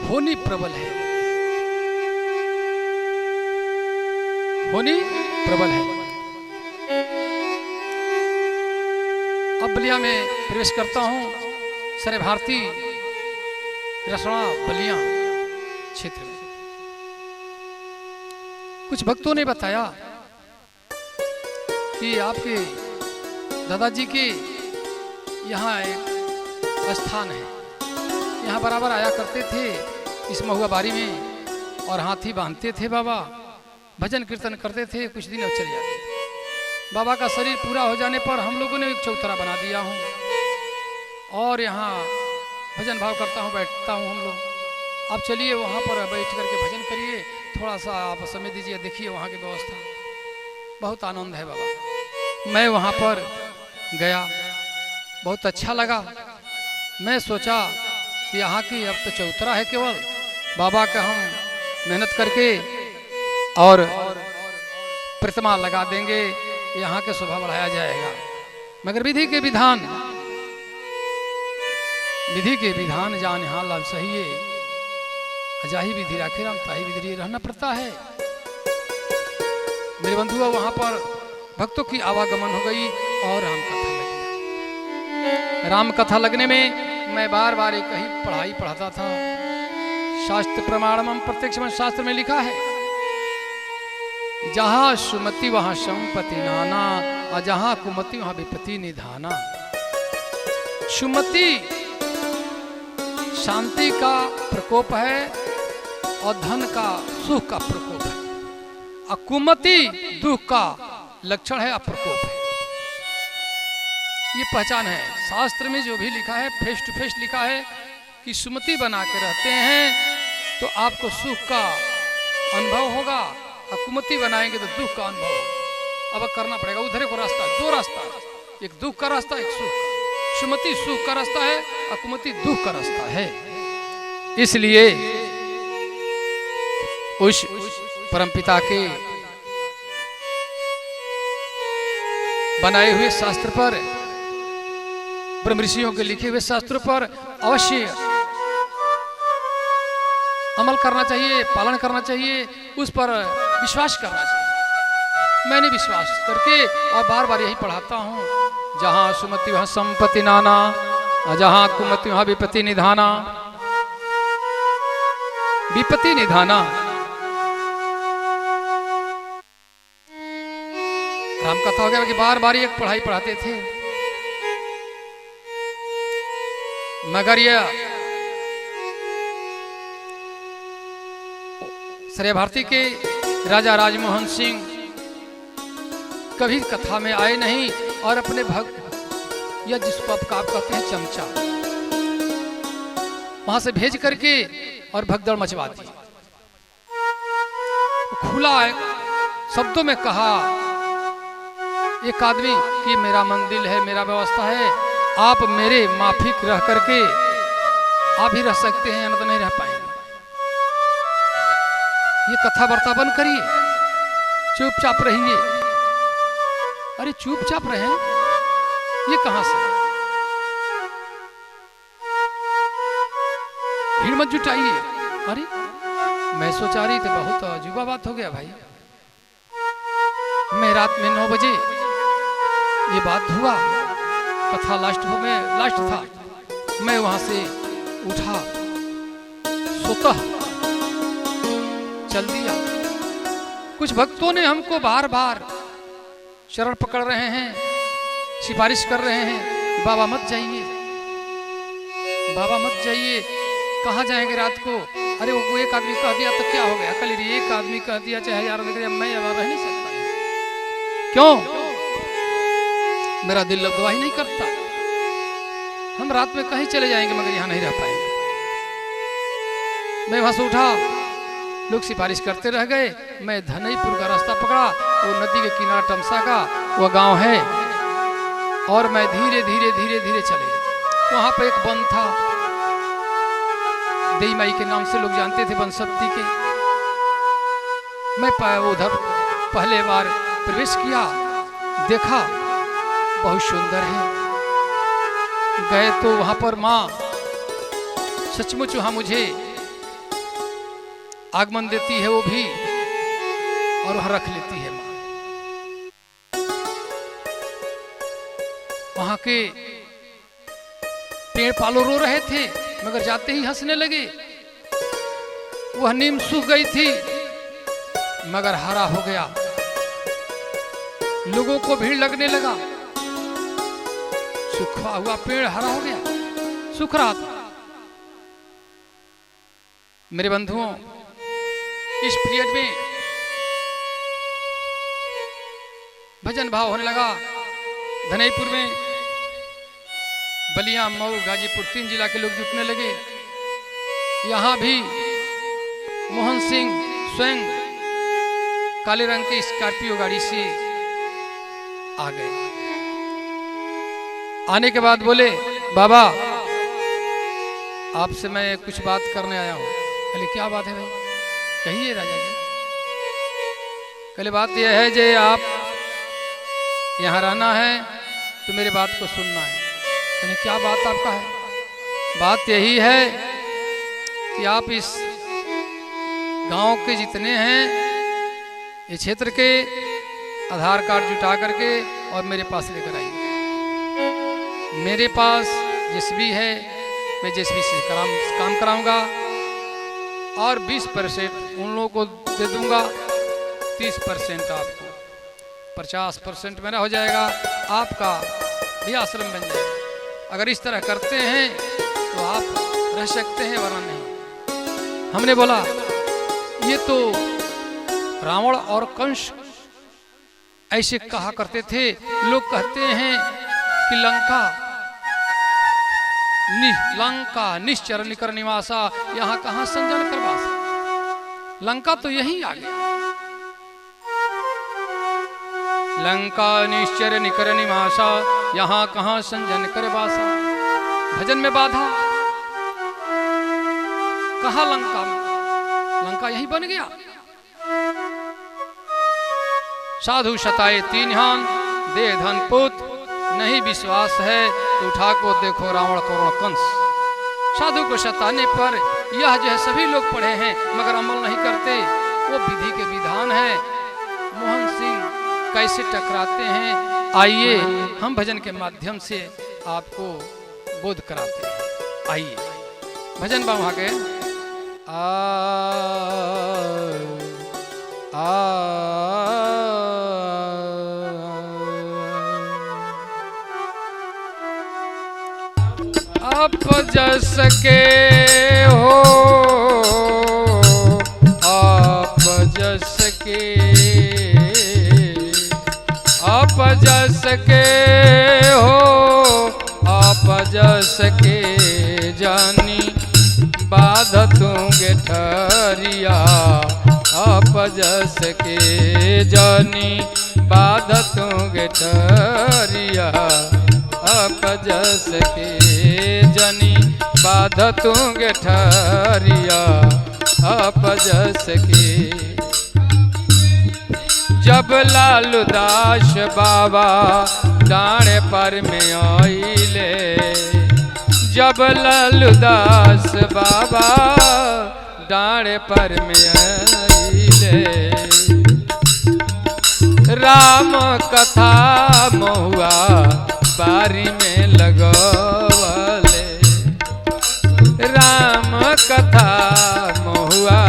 होनी प्रबल है, होनी प्रबल है। अब बलिया में प्रवेश करता हूँ, सरे भारती रसना बलिया क्षेत्र में। कुछ भक्तों ने बताया कि आपके दादाजी के यहाँ एक स्थान है, यहाँ बराबर आया करते थे इस महुआ बारी में और हाथी बांधते थे बाबा, भजन कीर्तन करते थे, कुछ दिन और चले जाते थे। बाबा का शरीर पूरा हो जाने पर हम लोगों ने एक चौतरा बना दिया हूँ और यहाँ भजन भाव करता हूँ, बैठता हूँ हम लोग। आप चलिए वहाँ पर बैठ करके भजन करिए, थोड़ा सा आप समय दीजिए, देखिए वहाँ की व्यवस्था, बहुत आनंद है बाबा। मैं वहाँ पर गया, बहुत अच्छा लगा। मैं सोचा कि यहाँ की अब तो चौतरा है केवल, बाबा का हम मेहनत करके और प्रतिमा लगा देंगे, यहाँ के शोभा बढ़ाया जाएगा। मगर विधि के विधान जान यहाँ लाभ सही है, अजाही विधि राखे राम ताही विधि रहना पड़ता है। मेरे बंधुआ वहाँ पर भक्तों की आवागमन हो गई और राम कथा लगने में मैं बार बार एक ही पढ़ाई पढ़ाता था। शास्त्र प्रमाणम प्रत्यक्ष शास्त्र में लिखा है, जहां सुमति वहां संपत्ति नाना और जहां कुमति वहां विपत्ति निधाना। सुमति शांति का प्रकोप है और धन का सुख का प्रकोप है, और कुमति दुख का लक्षण है, अप्रकोप है। ये पहचान है शास्त्र में जो भी लिखा है, फेस टू फेस लिखा है कि सुमति बना के रहते हैं तो आपको सुख का अनुभव होगा, और कुमति बनाएंगे तो दुख का अनुभव होगा। अब करना पड़ेगा, उधर को रास्ता, दो रास्ता, एक दुख का रास्ता, एक सुख का। सुमति सुख का रास्ता है और कुमति दुख का रास्ता है। इसलिए उस परमपिता के बनाए हुए शास्त्र पर, ब्रह्म ऋषियों के लिखे हुए शास्त्रों पर अवश्य अमल करना चाहिए, पालन करना चाहिए, उस पर विश्वास करना चाहिए। मैंने विश्वास करके और बार बार यही पढ़ाता हूँ, जहाँ सुमति वहाँ संपत्ति नाना और जहाँ कुमति वहाँ विपत्ति निधाना। विपत्ति निधाना राम कथा हो गया कि बार बार एक पढ़ाई पढ़ाते थे, मगर यह सरे भारती के राजा राजमोहन सिंह कभी कथा में आए नहीं और अपने भक्त या जिसको आप कहते हैं चमचा, वहां से भेज करके और भगदड़ मचवा दी। खुला शब्दों में कहा एक आदमी कि मेरा मंदिर है, मेरा व्यवस्था है, आप मेरे माफिक रह करके आप ही रह सकते हैं, तो नहीं रह पाएंगे। ये कथा वार्ता बंद करिए, चुपचाप रहिए। अरे चुपचाप रहे, ये कहां से? भीड़ मत जुटाइए। अरे मैं सोचा रही थी बहुत अजूबा बात हो गया भाई। मैं रात में 9 बजे ये बात हुआ, कथा लास्ट था, मैं वहां से उठा, स्वतः चल दिया। कुछ भक्तों ने हमको बार बार शरण पकड़ रहे हैं, सिफारिश कर रहे हैं, बाबा मत जाइए, बाबा मत जाइए, कहाँ जाएंगे रात को? अरे वो एक आदमी कह दिया तो क्या हो गया? कल एक आदमी कह दिया चाहे 1000 आदमी कह दिया, मैं अब रह नहीं सकता। क्यों? मेरा दिल गवाही नहीं करता। हम रात में कहीं चले जाएंगे मगर यहाँ नहीं रह पाएंगे। मैं वहां से उठा, लोग सिफारिश करते रह गए, मैं धनईपुर का रास्ता पकड़ा, वो नदी के किनारा टमसा का वो गांव है, और मैं धीरे धीरे धीरे धीरे चले। वहां पर एक वन था, देई माई के नाम से लोग जानते थे, बनसप्ती के। मैं उधर पहले बार प्रवेश किया, देखा बहुत सुंदर है। गए तो वहां पर माँ सचमुच वहां मुझे आगमन देती है वो भी, और वहां रख लेती है मां। वहां के पेड़ पालो रो रहे थे, मगर जाते ही हंसने लगे। वह नीम सूख गई थी मगर हरा हो गया। लोगों को भीड़ लगने लगा, सूखा हुआ पेड़ हरा हो गया, सूख रहा था। मेरे बंधुओं, इस पीरियड में भजन भाव होने लगा। धनईपुर में, बलिया, मऊ, गाजीपुर 3 जिला के लोग जुटने लगे। यहां भी मोहन सिंह स्वयं काले रंग की स्कॉर्पियो गाड़ी से आ गए। आने के बाद बोले, बाबा आपसे मैं कुछ बात करने आया हूं। कहले क्या बात है भाई? कहिए राजा जी। कहले बात यह है जे आप यहाँ रहना है तो मेरी बात को सुनना है। कहले क्या बात आपका है? बात यही है कि आप इस गांव के जितने हैं, ये क्षेत्र के आधार कार्ड जुटा करके और मेरे पास लेकर आइए। मेरे पास जेसीबी है, मैं जेसीबी से काम कराऊंगा और 20% उन लोगों को दे दूंगा, 30% आपको, 50% मेरा हो जाएगा, आपका भी आश्रम बन जाएगा। अगर इस तरह करते हैं तो आप रह सकते हैं, वरना नहीं। हमने बोला ये तो रावण और कंस ऐसे कहा करते थे। लोग कहते हैं कि लंका निश्चर निकर निवासा, यहाँ कहाँ संजन कर वासा। लंका तो यही आ गया। लंका निश्चर निकर निवासा, यहाँ कहाँ संजन कर वासा। भजन में बाधा, कहा लंका, लंका यही बन गया। साधु शताए 3 हान, दे धन पुत, नहीं विश्वास है तो उठा को देखो रावण करुण कंस। साधु को सताने पर यह जो है सभी लोग पढ़े हैं मगर अमल नहीं करते, वो विधि के विधान है। मोहन सिंह कैसे टकराते हैं, आइए हम भजन के माध्यम से आपको बोध कराते हैं। आइए भजन बा वहां के आप जस के हो, आप जस के, आप जस के हो, आप जस के जानी बाध तुंगे ठरिया। आप जस के जानी बाध तुंगे ठरिया। आप जस के जनी बाध तुंगे ठरिया। आप जस के जब लालू दास बाबा डाणे पर में आइले, जब लालू दास बाबा डाणे पर में आइले, राम कथा महुआ बारी में लगवले। राम कथा महुआ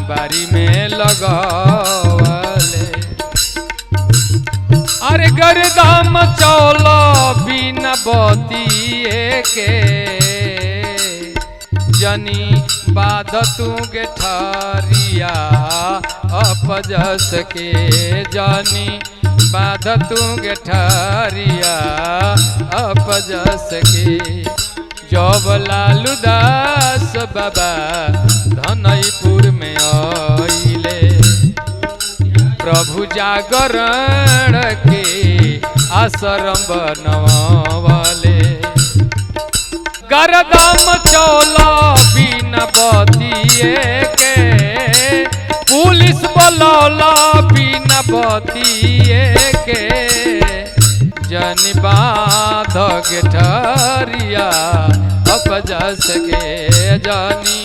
बारी में लगवले। अरे गर्दाम चौला बिना बतिए के, जनी बाध तुंगे ठरिया। अपजस के जनी बाध तुंगे ठरिया। अपजस के जब लालू दास बाबा धनईपुर में आइले, प्रभु जागरण के आश्रम बनवाले। गरदम चौला बिना बतिए के, पुलिस बोलौला बिना बतिए के, जनी बाध के ठरिया। अपजस के जनी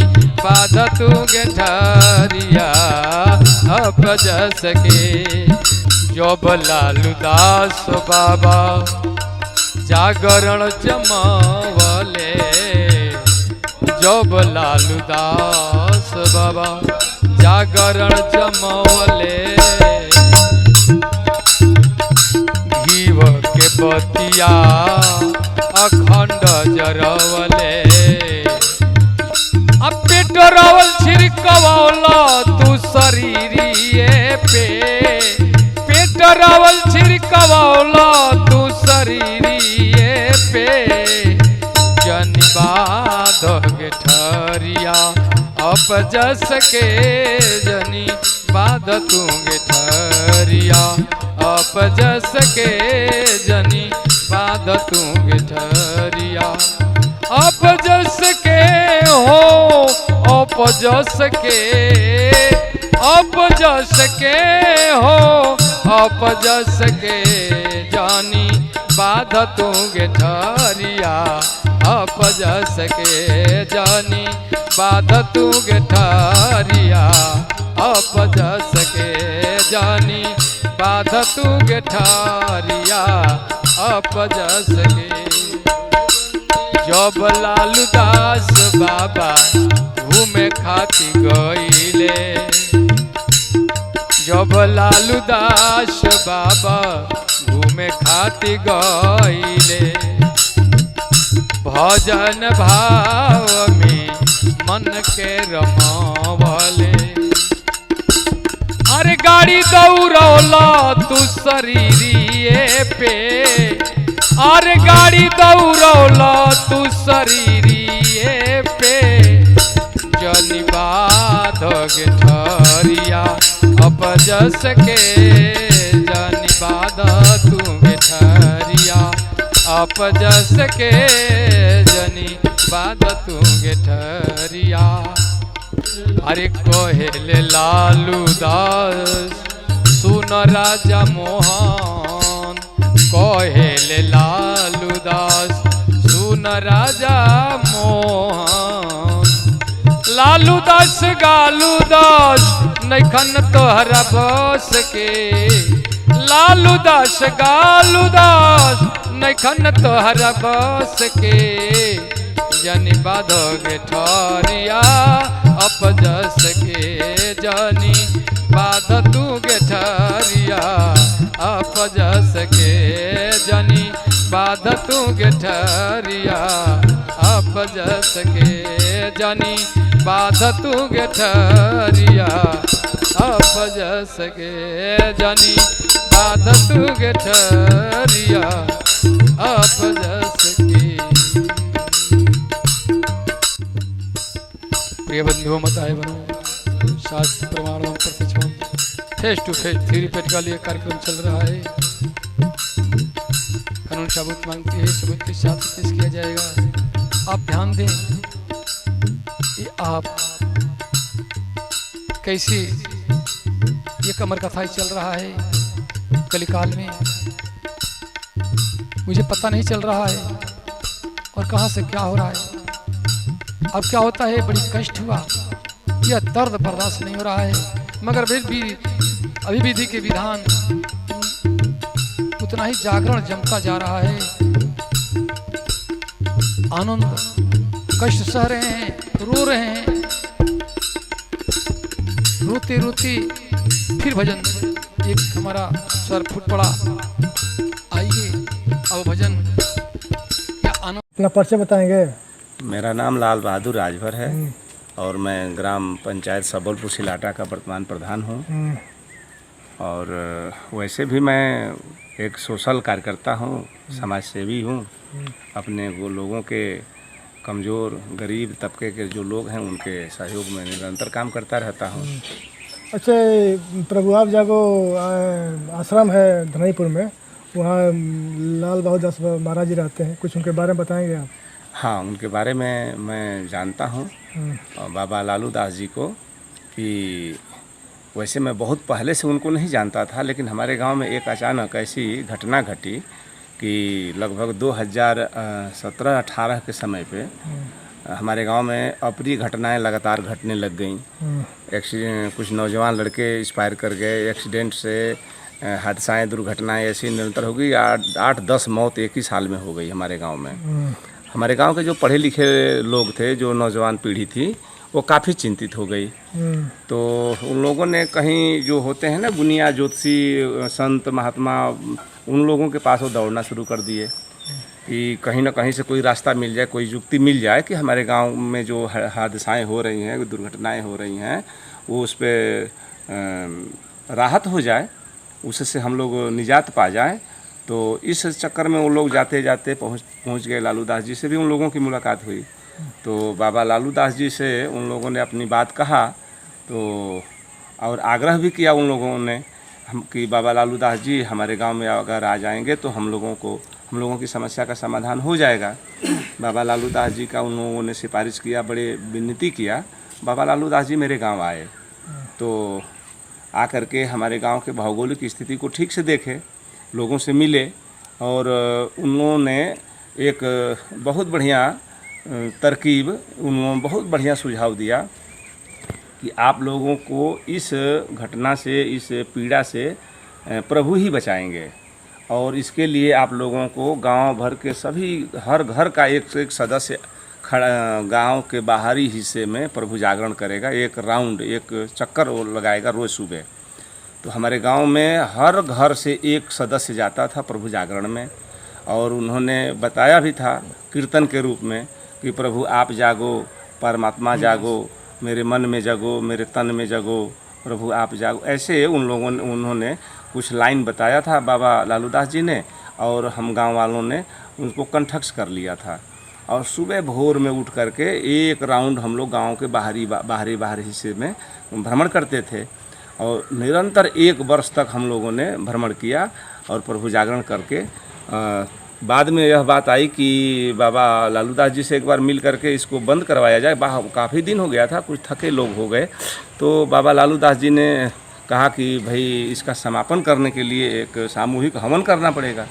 बाध तू गेठरिया अपजस के। जब लालू दास बाबा जागरण जमावले, जब लालू दास बाबा जागरण जमावले। घीव के बतिया अखंड जरवले, अब पेट्रोल छिड़कवला तू शरीरिए पे। पेट्रोल छिड़कवला तू शरीरिए पे। जनि बाध गेठरिया अपजस के, जनि बाध तू गेठरिया अपजस के। जनि बाध तू गेठरिया अपजस के हो, अपजस के, अपजस के हो, अपजस के। जानी बाध तू गेठरिया अपजस के। जानी बाध तू गेठरिया अपजस के। जानी बाध तू गेठरिया अपजस के। जब लालू दास बाबा घूमे खाती गईले, जब लालू दास बाबा घूमे खाती गईले। भजन भाव में मन के रमावले। अरे गाड़ी दौड़ौला तू शरीरिए पे। अरे गाड़ी दौड़ौला तू शरीरिए पे। जनि बाध गेठरिया अपजस के। जनि बाध तू गेठरिया अपजस के। जनि बाध तू गेठरिया। अरे कहेले लालू दास सुन राजा मोहन। कहेले लालू दास सुन राजा मोहन। लालू दास गालू दास नैखन तोहरा बस के। लालू दास गालू दास नैखन तोहरा बस के। जनि बाध गेठरिया अपजस के। जनि बाध तू गेठरिया अपजस के। जनि बाध तू गेठरिया अपजस के। जनि बाध तू गेठरिया अपजस के। जनि बाध तू गेठरिया अपजस के। प्रिय बंधुओं मताए बनो, शास्त्र प्रमाणों प्रतिष्ठों फेस टू फेस थ्योरी पेट का लिए कार्यक्रम चल रहा है। कानून सबूत मांगती है, सबूत के साथ पेश किया जाएगा। आप ध्यान दें कि आप कैसी ये कमर कथाई चल रहा है कलिकाल में। मुझे पता नहीं चल रहा है और कहाँ से क्या हो रहा है। अब क्या होता है, बड़ी कष्ट हुआ, यह दर्द बर्दाश्त नहीं हो रहा है। मगर फिर भी अभिविधि के विधान उतना ही जागरण जमता जा रहा है। आनंद कष्ट सह रहे हैं, रो रहे हैं। रोते रोते फिर भजन एक हमारा स्वर फूट पड़ा। आइए अब भजन क्या आनंद। अपना परिचय बताएंगे। मेरा नाम लाल बहादुर राजभर है और मैं ग्राम पंचायत सबलपुर सिलाटा का वर्तमान प्रधान हूँ। और वैसे भी मैं एक सोशल कार्यकर्ता हूँ, समाज सेवी हूँ। अपने वो लोगों के कमज़ोर गरीब तबके के जो लोग हैं उनके सहयोग में निरंतर काम करता रहता हूँ। अच्छा, प्रभु आप जागो आश्रम है धनईपुर में, वहाँ लाल बहादुर दास महाराज जी रहते हैं, कुछ उनके बारे में बताएंगे आप? हाँ, उनके बारे में मैं जानता हूँ बाबा लालू दास जी को। कि वैसे मैं बहुत पहले से उनको नहीं जानता था, लेकिन हमारे गांव में एक अचानक ऐसी घटना घटी कि लगभग 2017-18 के समय पे हमारे गांव में अप्रिय घटनाएं लगातार घटने लग गईं। एक्सीडेंट, कुछ नौजवान लड़के एक्सपायर कर गए, एक्सीडेंट से हादसाएं, दुर्घटनाएं ऐसी निरंतर हो गई। 8-10 मौत एक ही साल में हो गई हमारे गांव में। हमारे गांव के जो पढ़े लिखे लोग थे, जो नौजवान पीढ़ी थी, वो काफ़ी चिंतित हो गई। तो उन लोगों ने कहीं जो होते हैं ना गुनिया ज्योतिषी, संत महात्मा, उन लोगों के पास वो दौड़ना शुरू कर दिए कि कहीं ना कहीं से कोई रास्ता मिल जाए, कोई युक्ति मिल जाए कि हमारे गांव में जो हादसाएं हो रही हैं, दुर्घटनाएं हो रही हैं, वो उस पर राहत हो जाए, उससे हम लोग निजात पा जाए। तो इस चक्कर में वो लोग जाते जाते पहुंच गए लालू दास जी से भी उन लोगों की मुलाकात हुई। तो बाबा लालू दास जी से उन लोगों ने अपनी बात कहा, तो और आग्रह भी किया उन लोगों ने कि बाबा लालू दास जी हमारे गांव में अगर आ जाएंगे तो हम लोगों की समस्या का समाधान हो जाएगा। बाबा लालू दास जी का उन लोगों ने सिफारिश किया, बड़े विनती किया। बाबा लालू दास जी मेरे गांव आए, तो आकर के हमारे गांव के भौगोलिक स्थिति को ठीक से देखे, लोगों से मिले, और उन्होंने एक बहुत बढ़िया तरकीब, उन्होंने बहुत बढ़िया सुझाव दिया कि आप लोगों को इस घटना से, इस पीड़ा से प्रभु ही बचाएंगे, और इसके लिए आप लोगों को गांव भर के सभी, हर घर का एक से एक सदस्य गांव के बाहरी हिस्से में प्रभु जागरण करेगा, एक राउंड, एक चक्कर वो लगाएगा रोज़ सुबह। तो हमारे गांव में हर घर से एक सदस्य जाता था प्रभु जागरण में, और उन्होंने बताया भी था कीर्तन के रूप में कि प्रभु आप जागो, परमात्मा जागो, मेरे मन में जगो, मेरे तन में जगो, प्रभु आप जागो। ऐसे उन्होंने कुछ लाइन बताया था बाबा लालू दास जी ने, और हम गांव वालों ने उनको कंठस्थ कर लिया था। और सुबह भोर में उठ करके एक राउंड हम लोग गांव के बाहरी हिस्से में भ्रमण करते थे, और निरंतर 1 वर्ष तक हम लोगों ने भ्रमण किया और प्रभु जागरण करके बाद में यह बात आई कि बाबा लालू दास जी से एक बार मिल करके इसको बंद करवाया जाए। काफ़ी दिन हो गया था, कुछ थके लोग हो गए, तो बाबा लालू दास जी ने कहा कि भाई इसका समापन करने के लिए एक सामूहिक हवन करना पड़ेगा,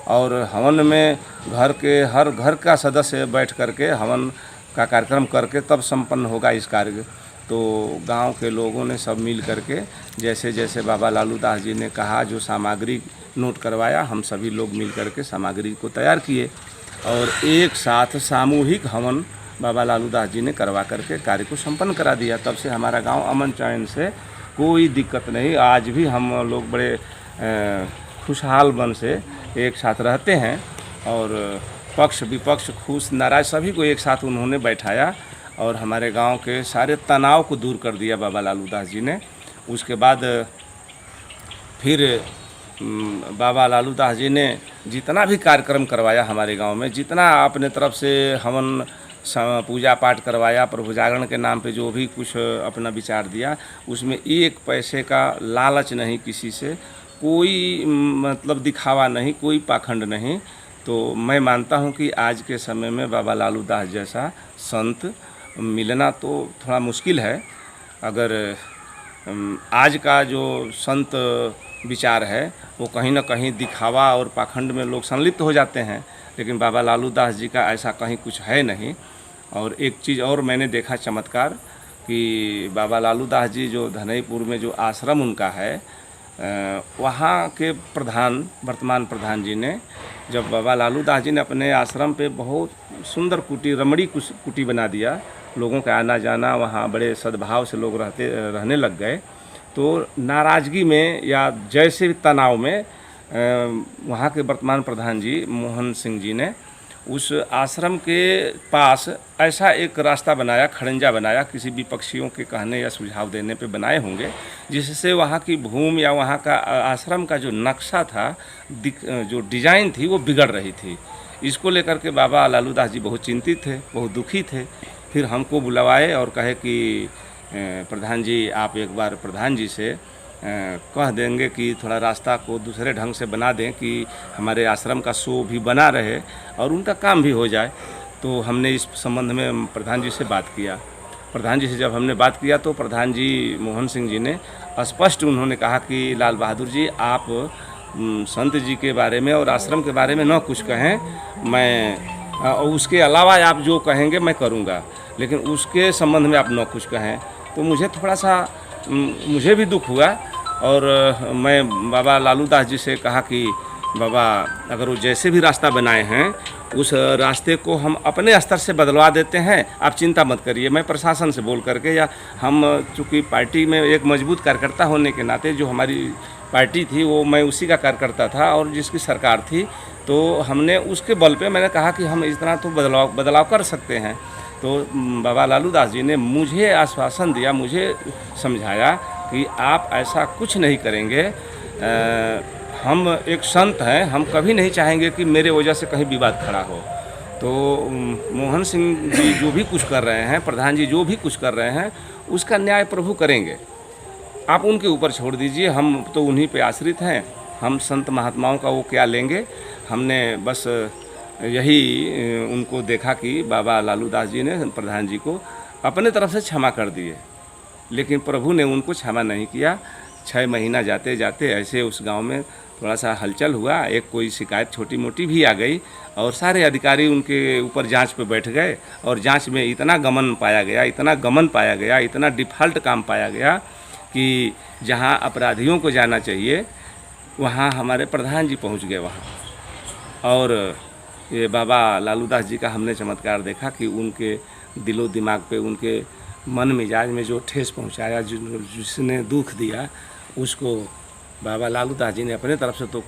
और हवन में घर के हर घर का सदस्य बैठ करके हवन का कार्यक्रम करके तब संपन्न होगा इस कार्य। तो गांव के लोगों ने सब मिल करके जैसे जैसे बाबा लालू दास जी ने कहा, जो सामग्री नोट करवाया, हम सभी लोग मिल करके सामग्री को तैयार किए, और एक साथ सामूहिक हवन बाबा लालू दास जी ने करवा करके कार्य को संपन्न करा दिया। तब से हमारा गांव अमन चैन से, कोई दिक्कत नहीं, आज भी हम लोग बड़े खुशहाल मन से एक साथ रहते हैं, और पक्ष विपक्ष, खुश नाराज सभी को एक साथ उन्होंने बैठाया, और हमारे गांव के सारे तनाव को दूर कर दिया बाबा लालू दास जी ने। उसके बाद फिर बाबा लालू दास जी ने जितना भी कार्यक्रम करवाया हमारे गांव में, जितना अपने तरफ से हवन पूजा पाठ करवाया, प्रभु जागरण के नाम पे जो भी कुछ अपना विचार दिया, उसमें 1 पैसे का लालच नहीं, किसी से कोई मतलब दिखावा नहीं, कोई पाखंड नहीं। तो मैं मानता हूं कि आज के समय में बाबा लालू दास जैसा संत मिलना तो थोड़ा मुश्किल है। अगर आज का जो संत विचार है वो कहीं ना कहीं दिखावा और पाखंड में लोग संलिप्त हो जाते हैं, लेकिन बाबा लालू दास जी का ऐसा कहीं कुछ है नहीं। और एक चीज़ और मैंने देखा चमत्कार कि बाबा लालू दास जी जो धनईपुर में जो आश्रम उनका है, वहाँ के प्रधान, वर्तमान प्रधान जी ने, जब बाबा लालू दास जी ने अपने आश्रम पे बहुत सुंदर कुटी, रमणी कुटी बना दिया, लोगों का आना जाना वहाँ बड़े सद्भाव से लोग रहने लग गए, तो नाराज़गी में या जैसे तनाव में वहाँ के वर्तमान प्रधान जी मोहन सिंह जी ने उस आश्रम के पास ऐसा एक रास्ता बनाया, खड़ंजा बनाया, किसी विपक्षियों के कहने या सुझाव देने पे बनाए होंगे, जिससे वहाँ की भूमि या वहाँ का आश्रम का जो नक्शा था, जो डिज़ाइन थी, वो बिगड़ रही थी। इसको लेकर के बाबा लालू दास जी बहुत चिंतित थे, बहुत दुखी थे। फिर हमको बुलवाए और कहे कि प्रधान जी, आप एक बार प्रधान जी से कह देंगे कि थोड़ा रास्ता को दूसरे ढंग से बना दें कि हमारे आश्रम का शो भी बना रहे और उनका काम भी हो जाए। तो हमने इस संबंध में प्रधान जी से बात किया। प्रधान जी से जब हमने बात किया तो प्रधान जी मोहन सिंह जी ने स्पष्ट उन्होंने कहा कि लाल बहादुर जी, आप संत जी के बारे में और आश्रम के बारे में न कुछ कहें, मैं और उसके अलावा आप जो कहेंगे मैं करूँगा, लेकिन उसके संबंध में आप न कुछ कहें तो मुझे थोड़ा सा मुझे भी दुख हुआ। और मैं बाबा लालू दास जी से कहा कि बाबा अगर वो जैसे भी रास्ता बनाए हैं उस रास्ते को हम अपने स्तर से बदलवा देते हैं, आप चिंता मत करिए। मैं प्रशासन से बोल करके, या हम चूँकि पार्टी में एक मजबूत कार्यकर्ता होने के नाते, जो हमारी पार्टी थी वो मैं उसी का कार्यकर्ता था और जिसकी सरकार थी, तो हमने उसके बल पे मैंने कहा कि हम इस तरह तो बदलाव कर सकते हैं। तो बाबा लालू दास जी ने मुझे आश्वासन दिया, मुझे समझाया कि आप ऐसा कुछ नहीं करेंगे। हम एक संत हैं, हम कभी नहीं चाहेंगे कि मेरे वजह से कहीं विवाद खड़ा हो। तो मोहन सिंह जी जो भी कुछ कर रहे हैं, प्रधान जी जो भी कुछ कर रहे हैं, उसका न्याय प्रभु करेंगे, आप उनके ऊपर छोड़ दीजिए। हम तो उन्हीं पे आश्रित हैं, हम संत महात्माओं का वो क्या लेंगे। हमने बस यही उनको देखा कि बाबा लालू दास जी ने प्रधान जी को अपने तरफ से क्षमा कर दिए, लेकिन प्रभु ने उनको क्षमा नहीं किया। 6 महीना जाते जाते ऐसे उस गांव में थोड़ा सा हलचल हुआ, एक कोई शिकायत छोटी मोटी भी आ गई और सारे अधिकारी उनके ऊपर जांच पे बैठ गए और जांच में इतना गमन पाया गया, इतना डिफ़ॉल्ट काम पाया गया कि जहां अपराधियों को जाना चाहिए वहां हमारे प्रधान जी पहुंच गए वहां। और ये बाबा लालू दास जी का हमने चमत्कार देखा कि उनके दिलो दिमाग पे, उनके मन मिजाज में जो ठेस पहुंचाया, जिसने दुख दिया, उसको बाबा लालू दास जी ने अपने तरफ से तो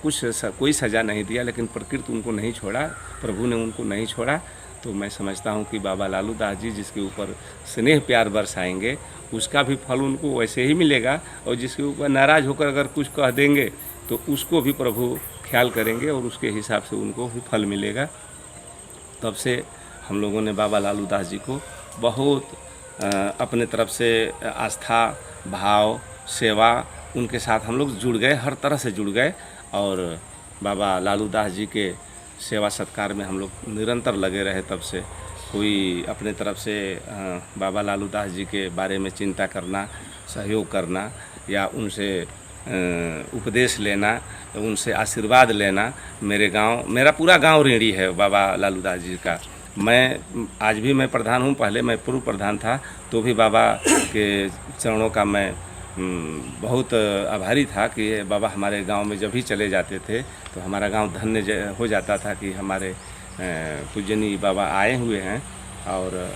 कोई सज़ा नहीं दिया, लेकिन प्रकृति उनको नहीं छोड़ा, प्रभु ने उनको नहीं छोड़ा। तो मैं समझता हूँ कि बाबा लालू दास जी जिसके ऊपर स्नेह प्यार बरसाएंगे उसका भी फल उनको वैसे ही मिलेगा, और जिसके ऊपर नाराज़ होकर अगर कुछ कह देंगे तो उसको भी प्रभु ख्याल करेंगे और उसके हिसाब से उनको भी फल मिलेगा। तब से हम लोगों ने बाबा लालू दास जी को बहुत अपने तरफ से आस्था, भाव, सेवा, उनके साथ हम लोग जुड़ गए, हर तरह से जुड़ गए। और बाबा लालू दास जी के सेवा सत्कार में हम लोग निरंतर लगे रहे। तब से कोई अपने तरफ से बाबा लालू दास जी के बारे में चिंता करना, सहयोग करना, या उनसे उपदेश लेना, उनसे आशीर्वाद लेना। मेरा पूरा गांव ऋणी है बाबा लालू दास जी का। आज भी मैं प्रधान हूँ, पहले मैं पूर्व प्रधान था, तो भी बाबा के चरणों का मैं बहुत आभारी था कि बाबा हमारे गांव में जब भी चले जाते थे तो हमारा गांव धन्य हो जाता था कि हमारे पूजनीय बाबा आए हुए हैं। और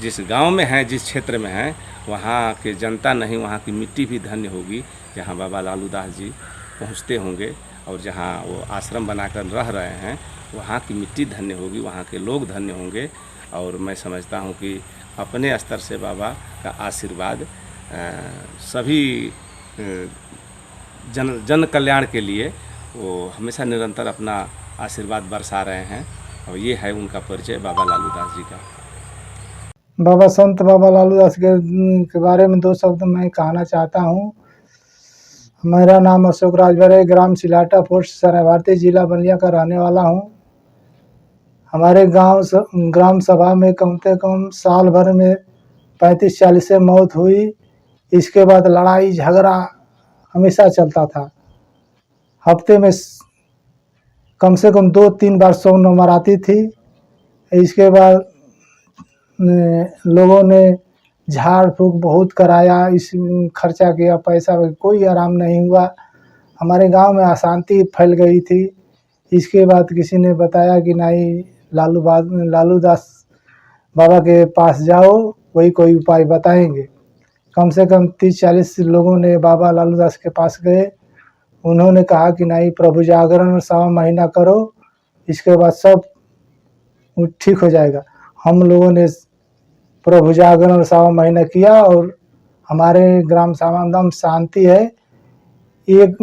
जिस गांव में हैं, जिस क्षेत्र में हैं, वहाँ के जनता नहीं, वहाँ की मिट्टी भी धन्य होगी जहाँ बाबा लालू दास जी पहुँचते होंगे, और जहाँ वो आश्रम बनाकर रह रहे हैं वहाँ की मिट्टी धन्य होगी, वहाँ के लोग धन्य होंगे। और मैं समझता हूँ कि अपने स्तर से बाबा का आशीर्वाद सभी जन कल्याण के लिए वो हमेशा निरंतर अपना आशीर्वाद बरसा रहे हैं। और ये है उनका परिचय बाबा लालू दास जी का। बाबा संत बाबा लालू दास के बारे में 2 शब्द मैं कहना चाहता हूँ। मेरा नाम अशोक राजभर है, ग्राम सिलाटा, पोस्ट सरायभारती, जिला बलिया का रहने वाला हूँ। हमारे ग्राम सभा में कम से कम साल भर में 35-40 से मौत हुई। इसके बाद लड़ाई झगड़ा हमेशा चलता था। हफ्ते में कम से कम 2-3 बार 100 नंबर आती थी। इसके बाद लोगों ने झाड़ फूक बहुत कराया, इस खर्चा किया, पैसा कोई आराम नहीं हुआ। हमारे गांव में अशांति फैल गई थी। इसके बाद किसी ने बताया कि नहीं, लालू दास बाबा के पास जाओ, वही कोई उपाय बताएंगे। कम से कम 30-40 लोगों ने बाबा लालू दास के पास गए। उन्होंने कहा कि नहीं, प्रभु जागरण 1.25 महीना करो, इसके बाद सब ठीक हो जाएगा। हम लोगों ने प्रभु जागरण 1.25 महीना किया और हमारे ग्राम समाधान शांति है। एक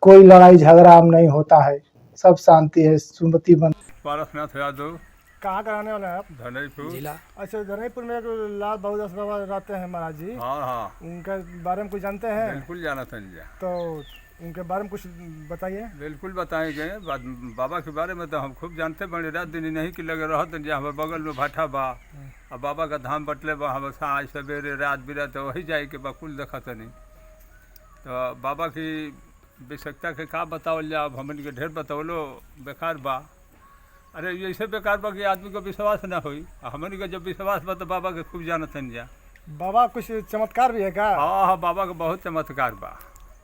कोई लड़ाई झगड़ा अब नहीं होता है, सब शांति है, सुमति बन। पारसनाथ यादव। कहाँ का रहने वाले हैं आप? धनईपुर जिला। अच्छा, धनईपुर में लाल बहादुर दास बाबा रहते हैं महाराज जी। हाँ हाँ, उनके बारे में कुछ जानते हैं? बिल्कुल जाना था। तो उनके बारे में कुछ बताइए। बिल्कुल बताएंगे। बाबा के बारे में तो हम खूब जानते बड़े, रात दिन नहीं कि लगे रहते। हमारे बगल में भाठा बा, अब बाबा का धाम बटले बा, हम आज सवेरे रात बिरात वही जाए के बकुल देखा नहीं। तो बाबा की विशेषता के का बतावल जा, अब हमन के ढेर बतौलो बेकार बा। अरे ऐसे बेकार बा कि आदमी को विश्वास ना होई, हमन के जब विश्वास बा तो बाबा के खूब जानतन जा। बाबा कुछ चमत्कार भी है का? हाँ हाँ, बाबा का बहुत चमत्कार बा।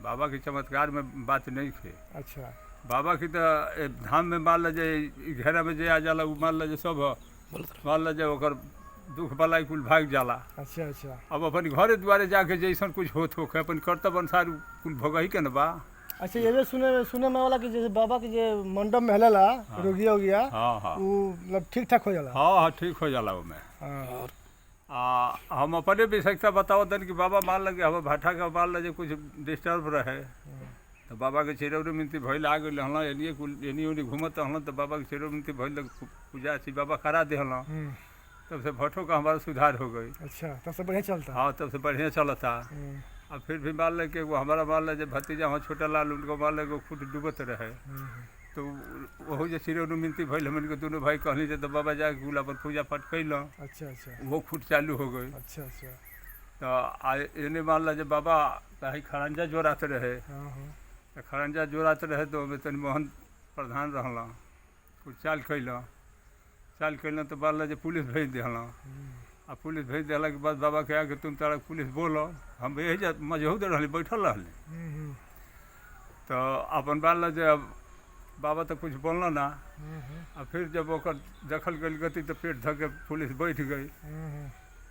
बाबा के चमत्कार में बात नहीं थे। अच्छा। बाबा की तो धाम में मान लीजिए घेरा में जे आ जाला वो मान लीजिए सब मान लीजिए ओकर दुख बलाई कुल भाग जाला। अच्छा अच्छा। अब अपन घरे द्वारे जाके जैसन कुछ होत हो अपन कर्तव्य अनुसार कुल भोगही के न बा। अच्छा, ये भी सुने में वाला कि जैसे बाबा के जे मंडप में हलेला रोगिया हो गया, हाँ हाँ वो मतलब ठीक ठाक हो जाला। हाँ हाँ, ठीक हो जाला ओमे। हम अपने विशेषता बताओ तन कि बाबा मान लगे हम भाटा का मान लगे कुछ डिस्टर्ब रहे तो बाबा के चिरौरी मिनती भइल आ गइल हला, एनिए कुल एनी ओनी घूमत हला तो बाबा के चिरौरी मिनती भइल पूजा सी बाबा करा दे हला, तब से भट्टों का हमारा सुधार हो गई। अच्छा, तब से बढ़िया चलता। हाँ, तब से बढ़िया चलता। अब फिर भी मान ले कि वो हमारा मान ले भतीजा वहाँ छोटा लाल उनको मान ले खुद डूबत रहे तो वही जो चिरौरी मिनती भइल हमन के दोनों भाई कहली जे तो बाबा जाके कुल अपन पूजा पाठ कैल। अच्छा अच्छा। वो खुद चालू हो गई। अच्छा अच्छा। तो एने मान ला जब बाबा कहीं खड़ंजा जोड़ात रहे तो खड़ंजा जोड़ात रहे तो हमें तनि मोहन प्रधान रहला कुछ चाल कैल तो मान ला पुलिस भेज दिला। आ पुलिस भेज दिला के बाद बाबा कहा कि तुम तारा पुलिस बोलो, हम यही मजहूद रही बैठल रहली तो अपन मान ला जब बाबा तो कुछ बोलना ना। और फिर जब ओकर दखल गई गति तो पेट धक के पुलिस बैठ गई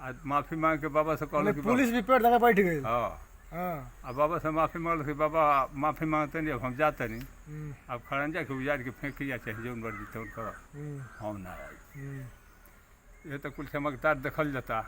आ माफी मांग के बाबा से कहल कि पुलिस भी पेट धके बैठ गई। हाँ हाँ। अब बाबा से माफी मांगल कि बाबा माफी मांगते नहीं, अब हम जाते नहीं, अब खड़ंजा के उजाड़ के फेंक किया चाहे जो मर्जी तो कर हम ना। ये तो कुल चमकदार देखल जाता।